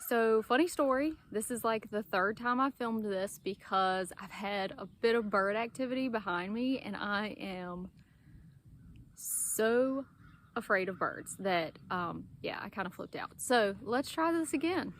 So funny story, this is like the third time I filmed this because I've had a bit of bird activity behind me and I am so afraid of birds that yeah, I kind of flipped out. So let's try this again.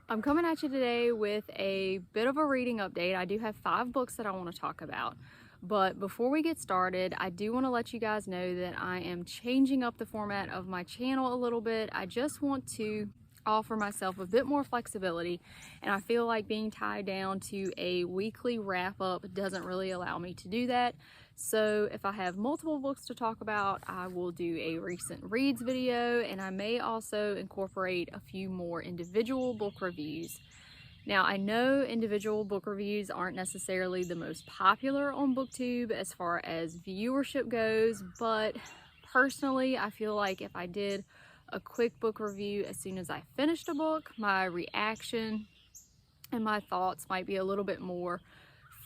I'm coming at you today with a bit of a reading update. I do have 5 books that I want to talk about. But before we get started, I do want to let you guys know that I am changing up the format of my channel a little bit. I just want to offer myself a bit more flexibility, and I feel like being tied down to a weekly wrap-up doesn't really allow me to do that. So if I have multiple books to talk about, I will do a recent reads video, and I may also incorporate a few more individual book reviews. Now, I know individual book reviews aren't necessarily the most popular on BookTube as far as viewership goes, but personally, I feel like if I did a quick book review as soon as I finished a book, my reaction and my thoughts might be a little bit more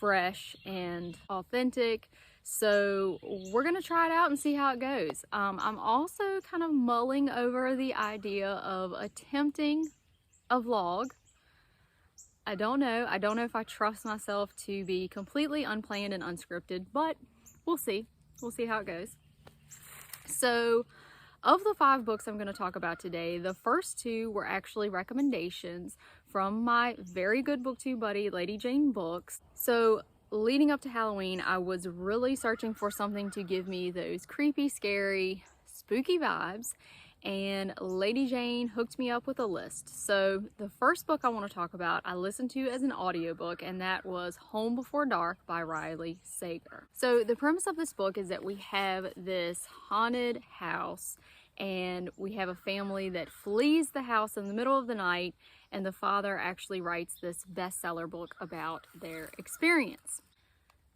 fresh and authentic. So we're gonna try it out and see how it goes. I'm also kind of mulling over the idea of attempting a vlog. I don't know if I trust myself to be completely unplanned and unscripted, but we'll see. We'll see how it goes. So, of the 5 books I'm going to talk about today, the first 2 were actually recommendations from my very good BookTube buddy, Lady Jane Books. So, leading up to Halloween, I was really searching for something to give me those creepy, scary, spooky vibes. And Lady Jane hooked me up with a list. So the first book I want to talk about, I listened to as an audiobook, and that was Home Before Dark by Riley Sager. So the premise of this book is that we have this haunted house, and we have a family that flees the house in the middle of the night, and the father actually writes this bestseller book about their experience.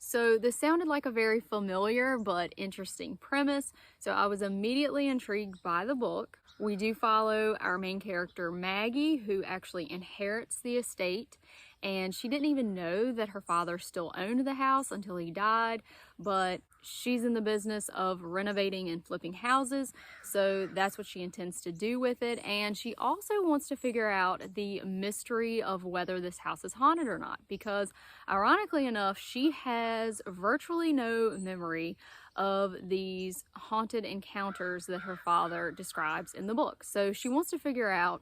So this sounded like a very familiar but interesting premise, so I was immediately intrigued by the book. We do follow our main character Maggie, who actually inherits the estate, and she didn't even know that her father still owned the house until he died, but she's in the business of renovating and flipping houses, so that's what she intends to do with it. And she also wants to figure out the mystery of whether this house is haunted or not, because ironically enough, she has virtually no memory of these haunted encounters that her father describes in the book. So she wants to figure out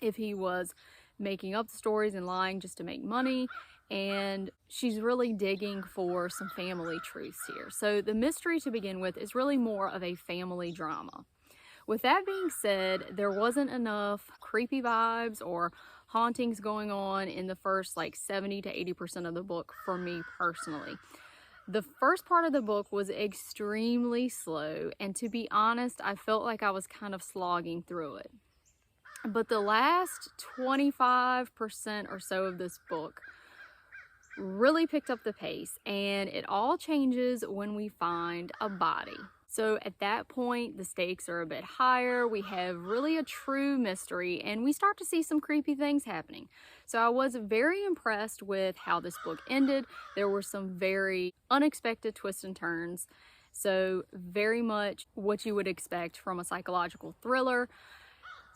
if he was making up the stories and lying just to make money, and she's really digging for some family truths here. So the mystery to begin with is really more of a family drama. With that being said, there wasn't enough creepy vibes or hauntings going on in the first like 70 to 80% of the book for me personally. The first part of the book was extremely slow, and to be honest, I felt like I was kind of slogging through it. But the last 25% or so of this book really picked up the pace, and it all changes when we find a body. So at that point, the stakes are a bit higher. We have really a true mystery, and we start to see some creepy things happening. So I was very impressed with how this book ended. There were some very unexpected twists and turns. So very much what you would expect from a psychological thriller.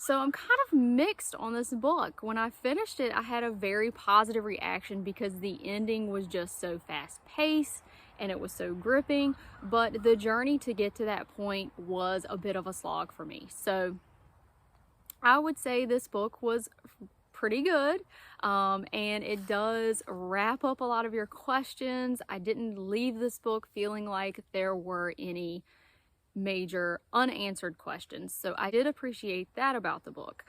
So I'm kind of mixed on this book. When I finished it, I had a very positive reaction because the ending was just so fast-paced and it was so gripping, but the journey to get to that point was a bit of a slog for me. So I would say this book was pretty good, and it does wrap up a lot of your questions. I didn't leave this book feeling like there were any major unanswered questions, so I did appreciate that about the book,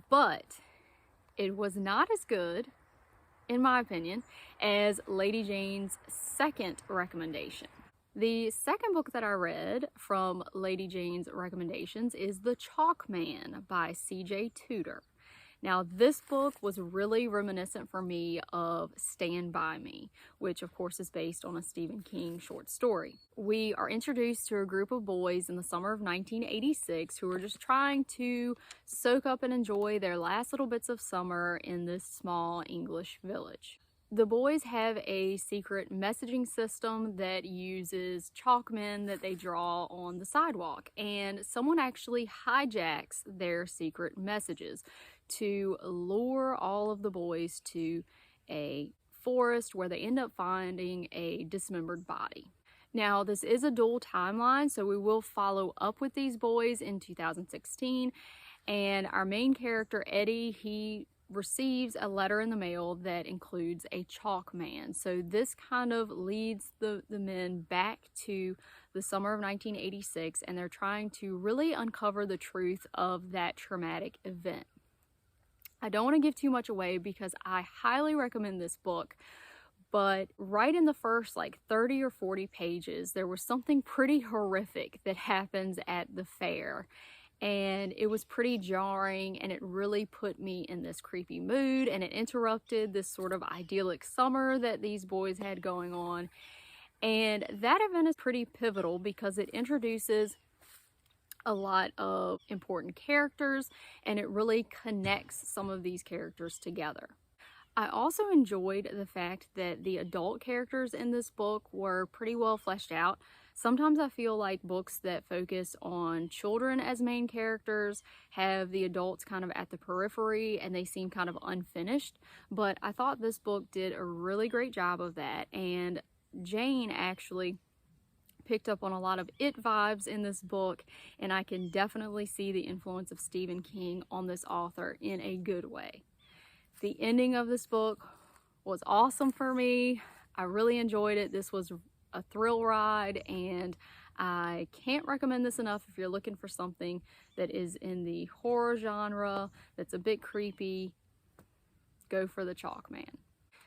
but it was not as good, in my opinion, as Lady Jane's second recommendation. The second book that I read from Lady Jane's recommendations is The Chalk Man by CJ Tudor. Now, this book was really reminiscent for me of Stand By Me, which of course is based on a Stephen King short story. We are introduced to a group of boys in the summer of 1986 who are just trying to soak up and enjoy their last little bits of summer in this small English village. The boys have a secret messaging system that uses chalkmen that they draw on the sidewalk, and someone actually hijacks their secret messages to lure all of the boys to a forest where they end up finding a dismembered body. Now, this is a dual timeline, so we will follow up with these boys in 2016, and our main character, Eddie, he receives a letter in the mail that includes a chalk man. So this kind of leads the men back to the summer of 1986, and they're trying to really uncover the truth of that traumatic event. I don't want to give too much away because I highly recommend this book, but right in the first like 30 or 40 pages, there was something pretty horrific that happens at the fair. And it was pretty jarring, and it really put me in this creepy mood, and it interrupted this sort of idyllic summer that these boys had going on. And that event is pretty pivotal because it introduces a lot of important characters, and it really connects some of these characters together. I also enjoyed the fact that the adult characters in this book were pretty well fleshed out. Sometimes I feel like books that focus on children as main characters have the adults kind of at the periphery and they seem kind of unfinished, but I thought this book did a really great job of that, and Jane actually picked up on a lot of it vibes in this book, and I can definitely see the influence of Stephen King on this author in a good way. The ending of this book was awesome for me. I really enjoyed it. This was a thrill ride, and I can't recommend this enough if you're looking for something that is in the horror genre that's a bit creepy. Go for the Chalk Man.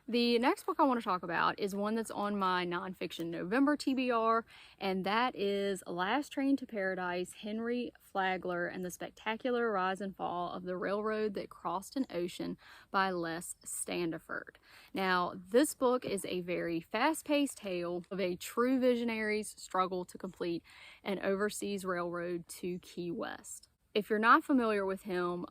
The next book I want to talk about is one that's on my nonfiction November TBR, and that is Last Train to Paradise, Henry Flagler and the Spectacular Rise and Fall of the Railroad That Crossed an Ocean by Les Standiford. Now, this book is a very fast-paced tale of a true visionary's struggle to complete an overseas railroad to Key West. If you're not familiar with him,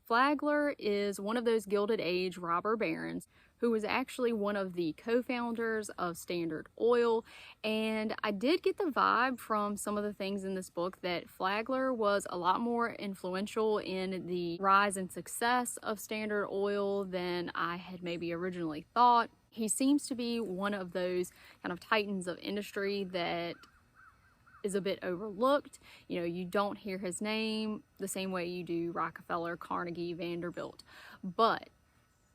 Flagler is one of those Gilded Age robber barons who was actually one of the co-founders of Standard Oil, and I did get the vibe from some of the things in this book that Flagler was a lot more influential in the rise and success of Standard Oil than I had maybe originally thought. He seems to be one of those kind of titans of industry that is a bit overlooked. You know, you don't hear his name the same way you do Rockefeller, Carnegie, Vanderbilt. But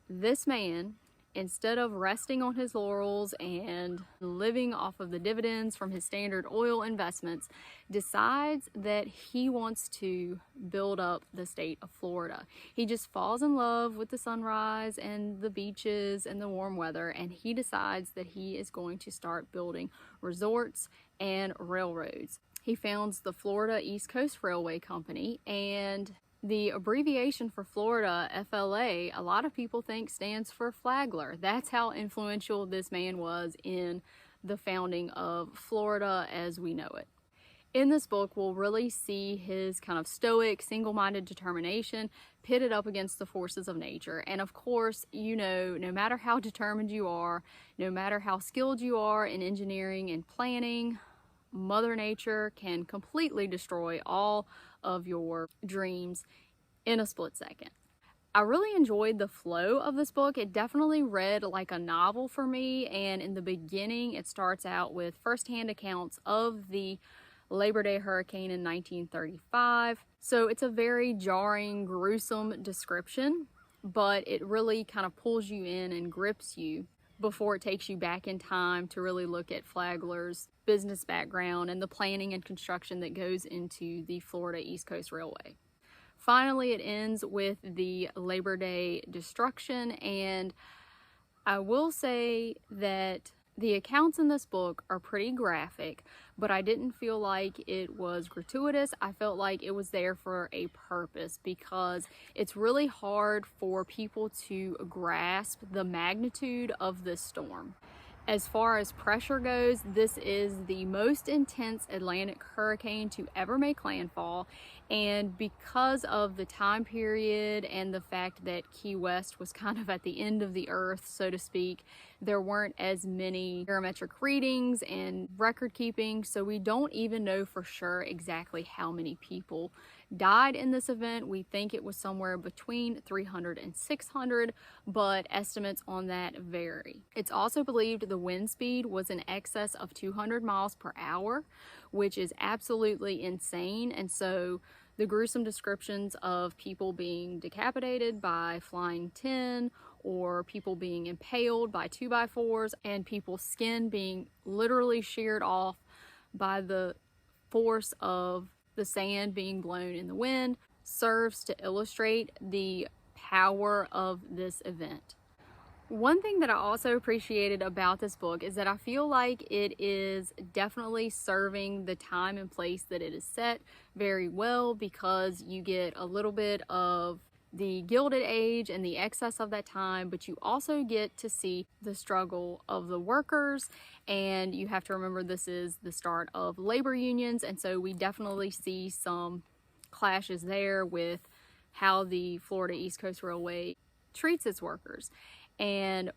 this man, instead of resting on his laurels and living off of the dividends from his Standard Oil investments, decides that he wants to build up the state of Florida. He just falls in love with the sunrise and the beaches and the warm weather, and he decides that he is going to start building resorts and railroads. He founds the Florida East Coast Railway Company, and the abbreviation for Florida, FLA, a lot of people think stands for Flagler. That's how influential this man was in the founding of Florida as we know it. In this book, we'll really see his kind of stoic, single-minded determination pitted up against the forces of nature. And of course, you know, no matter how determined you are, no matter how skilled you are in engineering and planning, Mother Nature can completely destroy all of your dreams in a split second. I really enjoyed the flow of this book. It definitely read like a novel for me, and in the beginning it starts out with firsthand accounts of the Labor Day hurricane in 1935. So it's a very jarring, gruesome description, but it really kind of pulls you in and grips you before it takes you back in time to really look at Flagler's business background and the planning and construction that goes into the Florida East Coast Railway. Finally, it ends with the Labor Day destruction, and I will say that the accounts in this book are pretty graphic, but I didn't feel like it was gratuitous. I felt like it was there for a purpose, because it's really hard for people to grasp the magnitude of this storm. As far as pressure goes, this is the most intense Atlantic hurricane to ever make landfall, and because of the time period and the fact that Key West was kind of at the end of the earth, so to speak, there weren't as many barometric readings and record keeping, so we don't even know for sure exactly how many people died in this event. We think it was somewhere between 300 and 600, but estimates on that vary. It's also believed the wind speed was in excess of 200 miles per hour, which is absolutely insane. And so the gruesome descriptions of people being decapitated by flying tin, or people being impaled by 2x4s, and people's skin being literally sheared off by the force of the sand being blown in the wind, serves to illustrate the power of this event. One thing that I also appreciated about this book is that I feel like it is definitely serving the time and place that it is set very well, because you get a little bit of the Gilded Age and the excess of that time, but you also get to see the struggle of the workers. And you have to remember, this is the start of labor unions, and so we definitely see some clashes there with how the Florida East Coast Railway treats its workers. And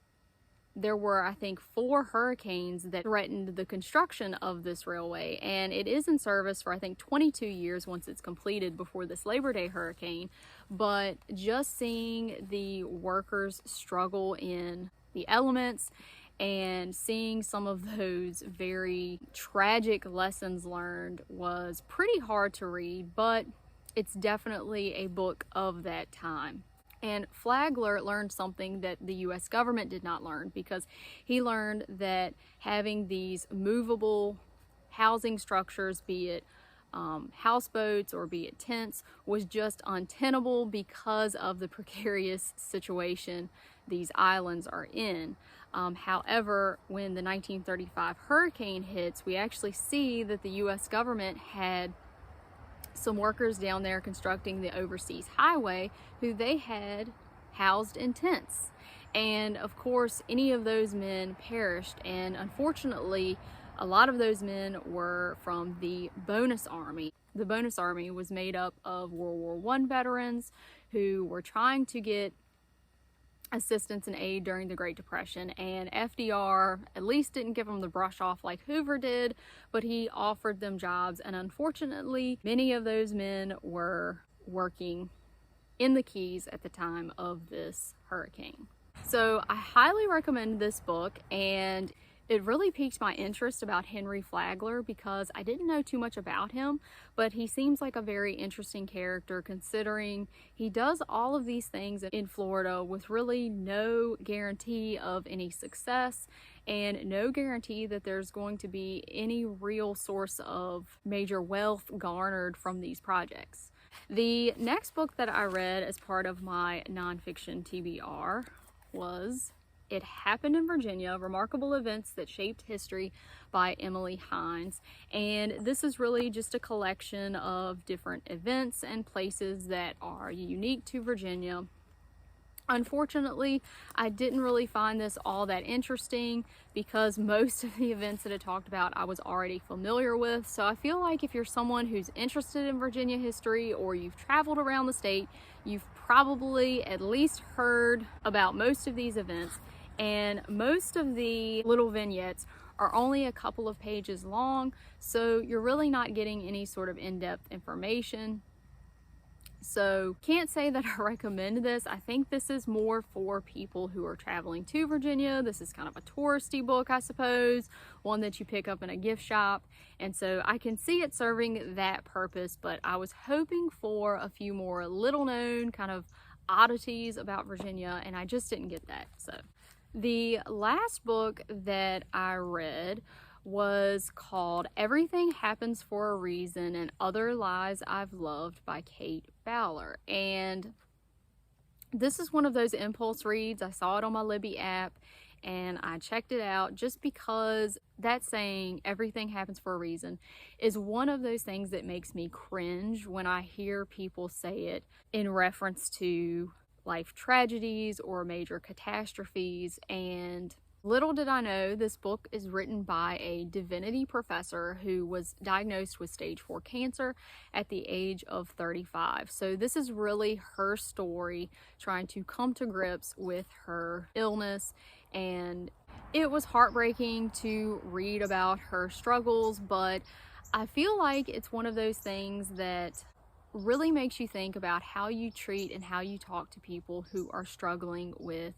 there were, I think, 4 hurricanes that threatened the construction of this railway, and it is in service for, I think, 22 years once it's completed before this Labor Day hurricane. But just seeing the workers struggle in the elements and seeing some of those very tragic lessons learned was pretty hard to read, but it's definitely a book of that time. And Flagler learned something that the US government did not learn, because he learned that having these movable housing structures, be it houseboats or be it tents, was just untenable because of the precarious situation these islands are in. However, when the 1935 hurricane hits, we actually see that the US government had some workers down there constructing the overseas highway who they had housed in tents. And of course, any of those men perished, and unfortunately, a lot of those men were from the Bonus Army. The Bonus Army was made up of World War I veterans who were trying to get assistance and aid during the Great Depression, and FDR at least didn't give them the brush off like Hoover did, but he offered them jobs, and unfortunately many of those men were working in the Keys at the time of this hurricane. So I highly recommend this book, and it really piqued my interest about Henry Flagler because I didn't know too much about him, but he seems like a very interesting character, considering he does all of these things in Florida with really no guarantee of any success and no guarantee that there's going to be any real source of major wealth garnered from these projects. The next book that I read as part of my nonfiction TBR was It Happened in Virginia: Remarkable Events That Shaped History by Emily Hines. And this is really just a collection of different events and places that are unique to Virginia. Unfortunately, I didn't really find this all that interesting because most of the events that it talked about I was already familiar with. So I feel like if you're someone who's interested in Virginia history, or you've traveled around the state, you've probably at least heard about most of these events. And most of the little vignettes are only a couple of pages long, so you're really not getting any sort of in-depth information. So can't say that I recommend this. I think this is more for people who are traveling to Virginia. This is kind of a touristy book, I suppose, one that you pick up in a gift shop. And so I can see it serving that purpose, but I was hoping for a few more little known kind of oddities about Virginia, and I just didn't get that. So the last book that I read was called Everything Happens for a Reason and Other Lies I've Loved by Kate Fowler. And this is one of those impulse reads. I saw it on my Libby app and I checked it out just because that saying, everything happens for a reason, is one of those things that makes me cringe when I hear people say it in reference to life tragedies or major catastrophes. And Little did I know, this book is written by a divinity professor who was diagnosed with stage 4 cancer at the age of 35. So this is really her story trying to come to grips with her illness, and it was heartbreaking to read about her struggles, but I feel like it's one of those things that really makes you think about how you treat and how you talk to people who are struggling with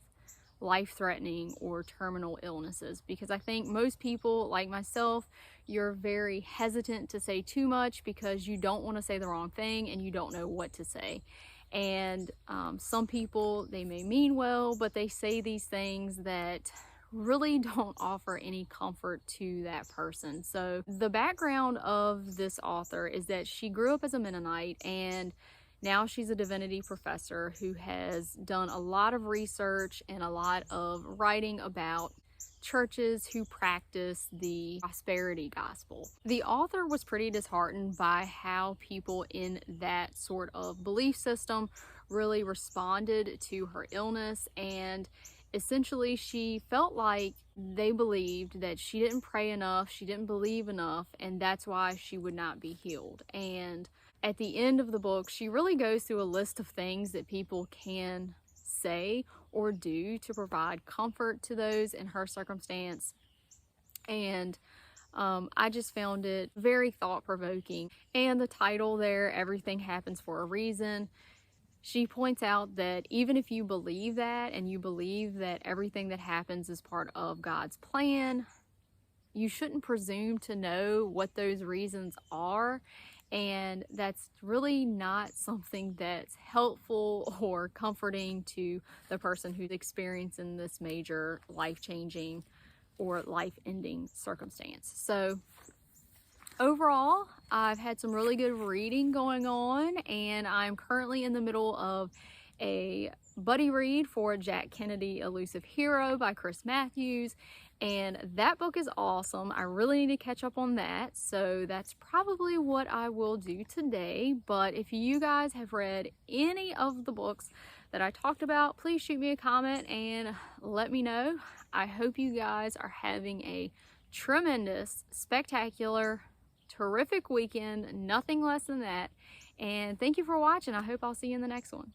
life-threatening or terminal illnesses, because I think most people like myself, you're very hesitant to say too much because you don't want to say the wrong thing and you don't know what to say. And some people, they may mean well, but they say these things that really don't offer any comfort to that person. So the background of this author is that she grew up as a Mennonite, and now she's a divinity professor who has done a lot of research and a lot of writing about churches who practice the prosperity gospel. The author was pretty disheartened by how people in that sort of belief system really responded to her illness, and essentially she felt like they believed that she didn't pray enough, she didn't believe enough, and that's why she would not be healed. And at the end of the book, she really goes through a list of things that people can say or do to provide comfort to those in her circumstance. And I just found it very thought-provoking. And the title there, Everything Happens for a Reason, she points out that even if you believe that and you believe that everything that happens is part of God's plan, you shouldn't presume to know what those reasons are. And that's really not something that's helpful or comforting to the person who's experiencing this major life-changing or life-ending circumstance. So overall, I've had some really good reading going on, and I'm currently in the middle of a buddy read for Jack Kennedy, Elusive Hero by Chris Matthews, and that book is awesome. I really need to catch up on that, so that's probably what I will do today. But if you guys have read any of the books that I talked about, please shoot me a comment and let me know. I hope you guys are having a tremendous, spectacular, terrific weekend, nothing less than that. And thank you for watching. I hope I'll see you in the next one.